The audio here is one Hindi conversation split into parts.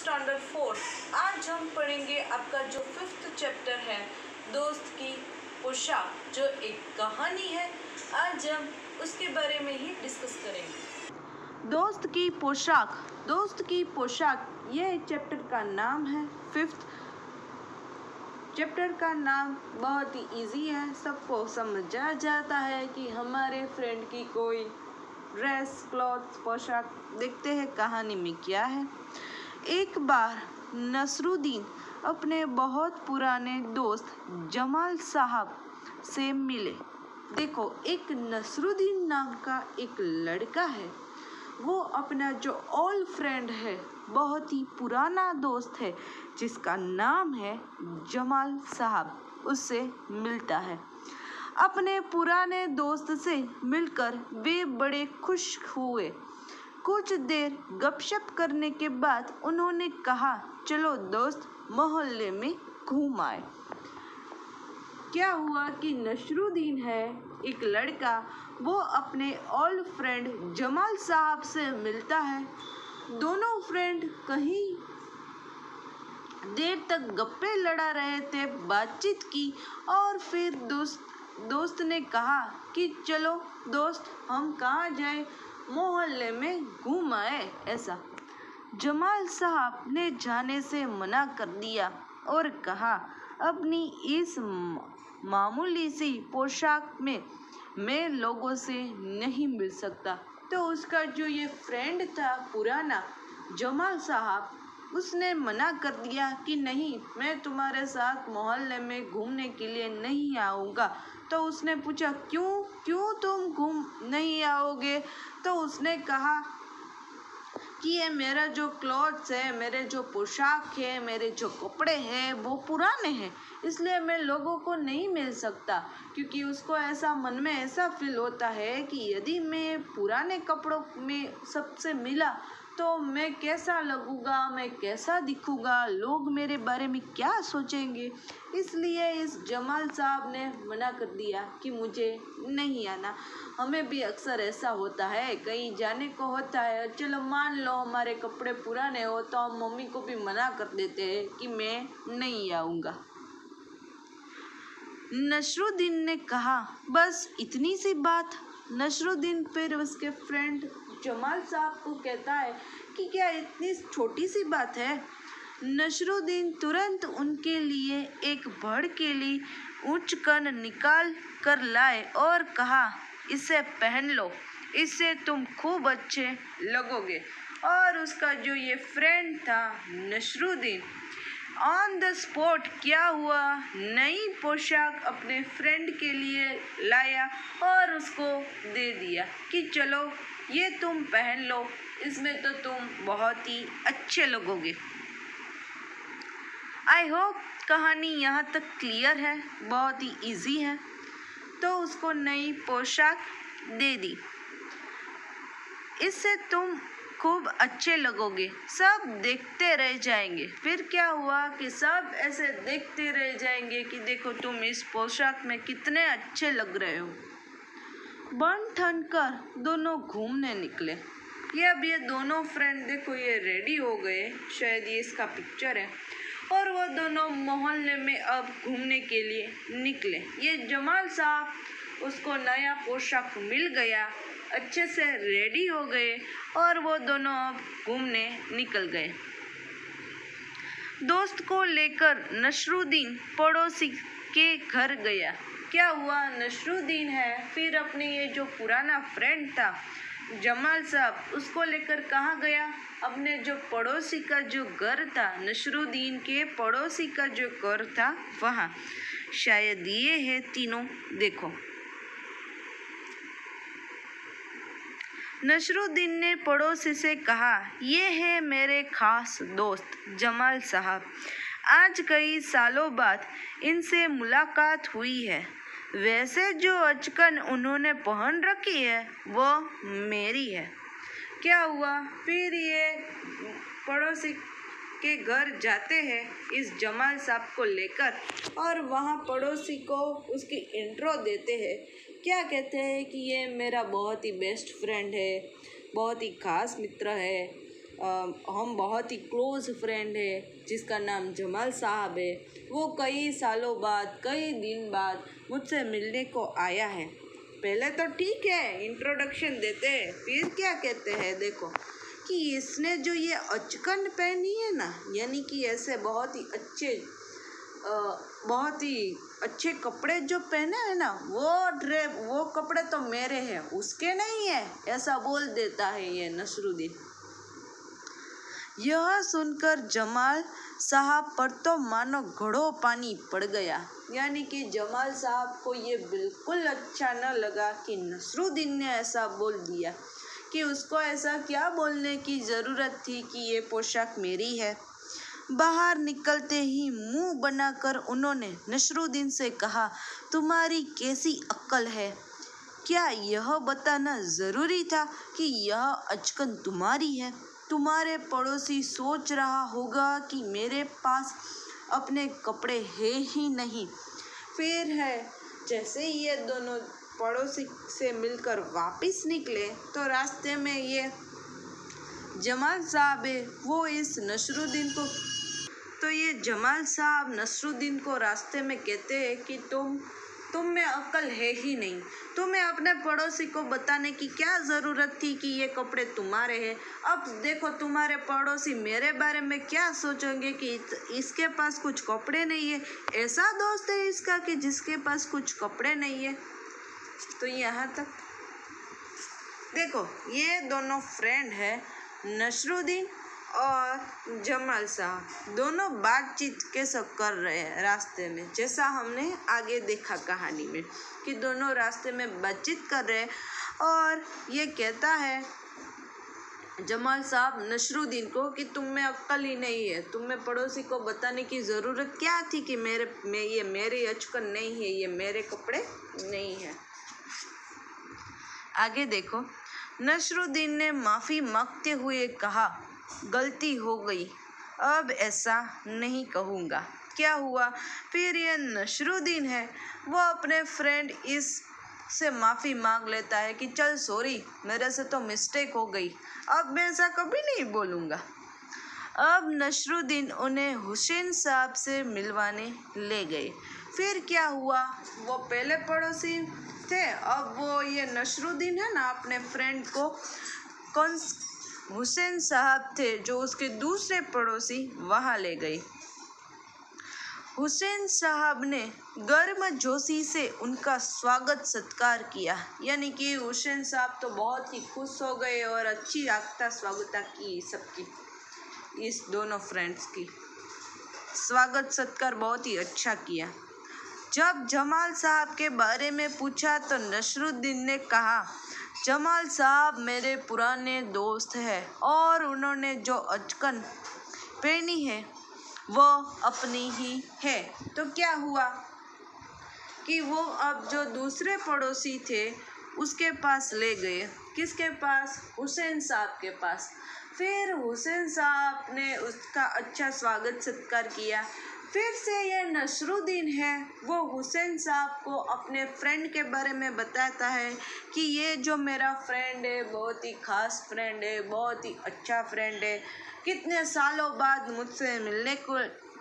स्टैंडर्ड 4। आज हम पढ़ेंगे आपका जो 5th चैप्टर है दोस्त की पोशाक, जो एक कहानी है। आज हम उसके बारे में ही डिस्कस करेंगे। दोस्त की पोशाक ये चैप्टर का नाम है। 5th चैप्टर का नाम बहुत ही इजी है, सबको समझ आ जाता है कि हमारे फ्रेंड की कोई ड्रेस, क्लॉथ, पोशाक। देखते हैं कहानी में क्या है। एक बार नसरुद्दीन अपने बहुत पुराने दोस्त जमाल साहब से मिले। देखो, एक नसरुद्दीन नाम का एक लड़का है, वो अपना जो ओल्ड फ्रेंड है, बहुत ही पुराना दोस्त है जिसका नाम है जमाल साहब, उससे मिलता है। अपने पुराने दोस्त से मिलकर वे बड़े खुश हुए। कुछ देर गपशप करने के बाद उन्होंने कहा, चलो दोस्त, मोहल्ले में घूम आए। क्या हुआ कि नसरुद्दीन है एक लड़का, वो अपने ओल्ड फ्रेंड जमाल साहब से मिलता है। दोनों फ्रेंड कहीं देर तक गप्पे लड़ा रहे थे, बातचीत की, और फिर दोस्त ने कहा कि चलो दोस्त, हम कहाँ जाए, मोहल्ले में घूम आए। ऐसा जमाल साहब ने जाने से मना कर दिया और कहा, अपनी इस मामूली सी पोशाक में मैं लोगों से नहीं मिल सकता। तो उसका जो ये फ्रेंड था पुराना जमाल साहब, उसने मना कर दिया कि नहीं, मैं तुम्हारे साथ मोहल्ले में घूमने के लिए नहीं आऊँगा। तो उसने पूछा, क्यों तुम घूम नहीं आओगे? तो उसने कहा कि ये मेरा जो क्लॉथ्स है, मेरे जो पोशाक है, मेरे जो कपड़े हैं वो पुराने हैं, इसलिए मैं लोगों को नहीं मिल सकता। क्योंकि उसको ऐसा मन में ऐसा फील होता है कि यदि मैं पुराने कपड़ों में सबसे मिला तो मैं कैसा लगूंगा, मैं कैसा दिखूंगा, लोग मेरे बारे में क्या सोचेंगे। इसलिए इस जमाल साहब ने मना कर दिया कि मुझे नहीं आना। हमें भी अक्सर ऐसा होता है, कहीं जाने को होता है, चलो मान लो हमारे कपड़े पुराने हो तो हम मम्मी को भी मना कर देते हैं कि मैं नहीं आऊँगा। नसरुद्दीन ने कहा, बस इतनी सी बात। नसरुद्दीन फिर उसके फ्रेंड जमाल साहब को कहता है कि क्या इतनी छोटी सी बात है? नसरुद्दीन तुरंत उनके लिए एक भड़कीली ऊंचकन निकाल कर लाए और कहा, इसे पहन लो, इससे तुम खूब अच्छे लगोगे। और उसका जो ये फ्रेंड था नसरुद्दीन, ऑन द स्पॉट क्या हुआ, नई पोशाक अपने फ्रेंड के लिए लाया और उसको दे दिया कि चलो ये तुम पहन लो, इसमें तो तुम बहुत ही अच्छे लगोगे। आई होप कहानी यहाँ तक क्लियर है, बहुत ही इजी है। तो उसको नई पोशाक दे दी, इससे तुम खूब अच्छे लगोगे, सब देखते रह जाएंगे। फिर क्या हुआ कि सब ऐसे देखते रह जाएंगे कि देखो तुम इस पोशाक में कितने अच्छे लग रहे हो। बन ठन कर दोनों घूमने निकले। ये दोनों फ्रेंड देखो ये रेडी हो गए, शायद ये इसका पिक्चर है, और वो दोनों मोहल्ले में अब घूमने के लिए निकले। ये जमाल साहब, उसको नया पोशाक मिल गया, अच्छे से रेडी हो गए और वो दोनों अब घूमने निकल गए। दोस्त को लेकर नसरुद्दीन पड़ोसी के घर गया। क्या हुआ, नसरुद्दीन है फिर अपने ये जो पुराना फ्रेंड था जमाल साहब, उसको लेकर कहाँ गया? अपने जो पड़ोसी का जो घर था, नसरुद्दीन के पड़ोसी का जो घर था वहाँ। शायद ये है तीनों, देखो। नसरुद्दीन ने पड़ोसी से कहा, ये है मेरे खास दोस्त जमाल साहब, आज कई सालों बाद इनसे मुलाकात हुई है। वैसे जो अचकन उन्होंने पहन रखी है वो मेरी है। क्या हुआ, फिर ये पड़ोसी के घर जाते हैं इस जमाल साहब को लेकर, और वहाँ पड़ोसी को उसकी इंट्रो देते हैं। क्या कहते हैं कि ये मेरा बहुत ही बेस्ट फ्रेंड है, बहुत ही खास मित्र है, हम बहुत ही क्लोज फ्रेंड है जिसका नाम जमाल साहब है, वो कई सालों बाद कई दिन बाद मुझसे मिलने को आया है। पहले तो ठीक है, इंट्रोडक्शन देते हैं, फिर क्या कहते हैं देखो कि इसने जो ये अचकन पहनी है ना, यानी कि ऐसे बहुत ही अच्छे कपड़े जो पहने हैं ना, वो कपड़े तो मेरे हैं, उसके नहीं है, ऐसा बोल देता है ये नसरुद्दीन। यह सुनकर जमाल साहब पर तो मानो घड़ों पानी पड़ गया। यानी कि जमाल साहब को ये बिल्कुल अच्छा न लगा कि नसरुद्दीन ने ऐसा बोल दिया, कि उसको ऐसा क्या बोलने की ज़रूरत थी कि ये पोशाक मेरी है। बाहर निकलते ही मुंह बनाकर उन्होंने नसरुद्दीन से कहा, तुम्हारी कैसी अक्ल है? क्या यह बताना ज़रूरी था कि यह अचकन तुम्हारी है? तुम्हारे पड़ोसी सोच रहा होगा कि मेरे पास अपने कपड़े हैं ही नहीं। फिर है, जैसे ही ये दोनों पड़ोसी से मिलकर वापस निकले तो रास्ते में ये जमाल साहब है, वो इस नसरुद्दीन को ये जमाल साहब नसरुद्दीन को रास्ते में कहते हैं कि तुम में अक्ल है ही नहीं। तुम्हें अपने पड़ोसी को बताने की क्या ज़रूरत थी कि ये कपड़े तुम्हारे हैं? अब देखो तुम्हारे पड़ोसी मेरे बारे में क्या सोचेंगे कि इसके पास कुछ कपड़े नहीं है। ऐसा दोस्त है इसका कि जिसके पास कुछ कपड़े नहीं है। तो यहाँ तक देखो, ये दोनों फ्रेंड है, नसरुद्दीन और जमाल साहब, दोनों बातचीत कैसे कर रहे हैं रास्ते में, जैसा हमने आगे देखा कहानी में कि दोनों रास्ते में बातचीत कर रहे हैं। और ये कहता है जमाल साहब नसरुद्दीन को कि तुम में अक्ल ही नहीं है, तुम्हें पड़ोसी को बताने की ज़रूरत क्या थी कि ये मेरी अचकन नहीं है, ये मेरे कपड़े नहीं है। आगे देखो, नसरुद्दीन ने माफ़ी मांगते हुए कहा, गलती हो गई, अब ऐसा नहीं कहूँगा। क्या हुआ? फिर ये नसरुद्दीन है, वो अपने फ्रेंड से माफ़ी मांग लेता है कि चल सॉरी, मेरे से तो मिस्टेक हो गई, अब मैं ऐसा कभी नहीं बोलूँगा। अब नसरुद्दीन उन्हें हुसैन साहब से मिलवाने ले गए। फिर क्या हुआ? वो पहले पड़ोसी थे, अब वो ये नसरुद्दीन है ना, अपने फ्रेंड को हुसैन साहब थे जो उसके दूसरे पड़ोसी, वहाँ ले गए। हुसैन साहब ने गर्मजोशी से उनका स्वागत सत्कार किया। यानी कि हुसैन साहब तो बहुत ही खुश हो गए और अच्छी आगता स्वागत की सबकी, इस दोनों फ्रेंड्स की स्वागत सत्कार बहुत ही अच्छा किया। जब जमाल साहब के बारे में पूछा तो नसरुद्दीन ने कहा, जमाल साहब मेरे पुराने दोस्त हैं और उन्होंने जो अचकन पहनी है वो अपनी ही है। तो क्या हुआ कि वो अब जो दूसरे पड़ोसी थे उसके पास ले गए। किसके पास? हुसैन साहब के पास। फिर हुसैन साहब ने उसका अच्छा स्वागत सत्कार किया। फिर से ये नसरुद्दीन है, वो हुसैन साहब को अपने फ्रेंड के बारे में बताता है कि ये जो मेरा फ्रेंड है बहुत ही ख़ास फ्रेंड है, बहुत ही अच्छा फ्रेंड है, कितने सालों बाद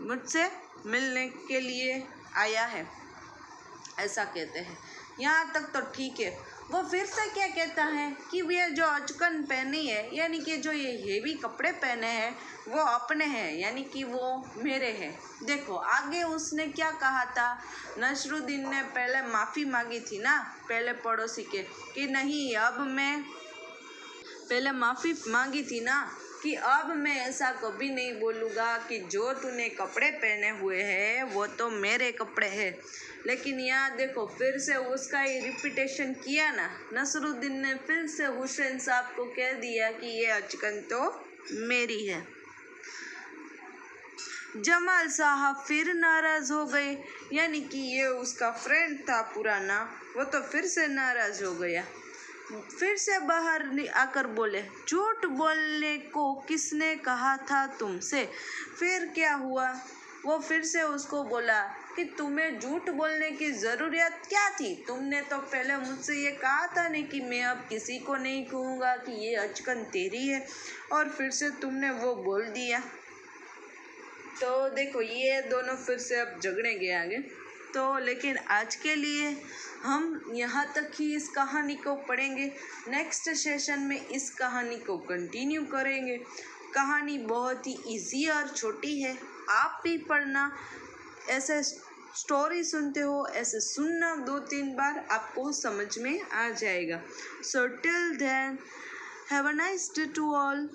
मुझसे मिलने के लिए आया है, ऐसा कहते हैं। यहाँ तक तो ठीक है। वो फिर से क्या कहता है कि ये जो अचकन पहनी है, यानी कि जो ये हेवी कपड़े पहने हैं वो अपने हैं, यानी कि वो मेरे हैं। देखो आगे उसने क्या कहा था, नसरुद्दीन ने पहले माफ़ी मांगी थी ना पहले पड़ोसी के कि नहीं, अब मैं पहले माफ़ी मांगी थी ना कि अब मैं ऐसा कभी नहीं बोलूँगा कि जो तूने कपड़े पहने हुए हैं वो तो मेरे कपड़े हैं। लेकिन यहाँ देखो फिर से उसका ही रिपीटेशन किया ना, नसरुद्दीन ने फिर से हुसैन साहब को कह दिया कि ये अचकन तो मेरी है। जमाल साहब फिर नाराज़ हो गए, यानी कि ये उसका फ्रेंड था पुराना, वो तो फिर से नाराज़ हो गया। फिर से बाहर आकर बोले, झूठ बोलने को किसने कहा था तुमसे? फिर क्या हुआ? वो फिर से उसको बोला कि तुम्हें झूठ बोलने की ज़रूरत क्या थी? तुमने तो पहले मुझसे ये कहा था नहीं कि मैं अब किसी को नहीं कहूँगा कि ये अचकन तेरी है, और फिर से तुमने वो बोल दिया। तो देखो ये दोनों फिर से अब झगड़ेंगे आगे। तो लेकिन आज के लिए हम यहाँ तक ही इस कहानी को पढ़ेंगे। नेक्स्ट सेशन में इस कहानी को कंटिन्यू करेंगे। कहानी बहुत ही इजी और छोटी है, आप भी पढ़ना। ऐसे स्टोरी सुनते हो, ऐसे सुनना 2-3 बार, आपको समझ में आ जाएगा। So till then, have a nice day to all.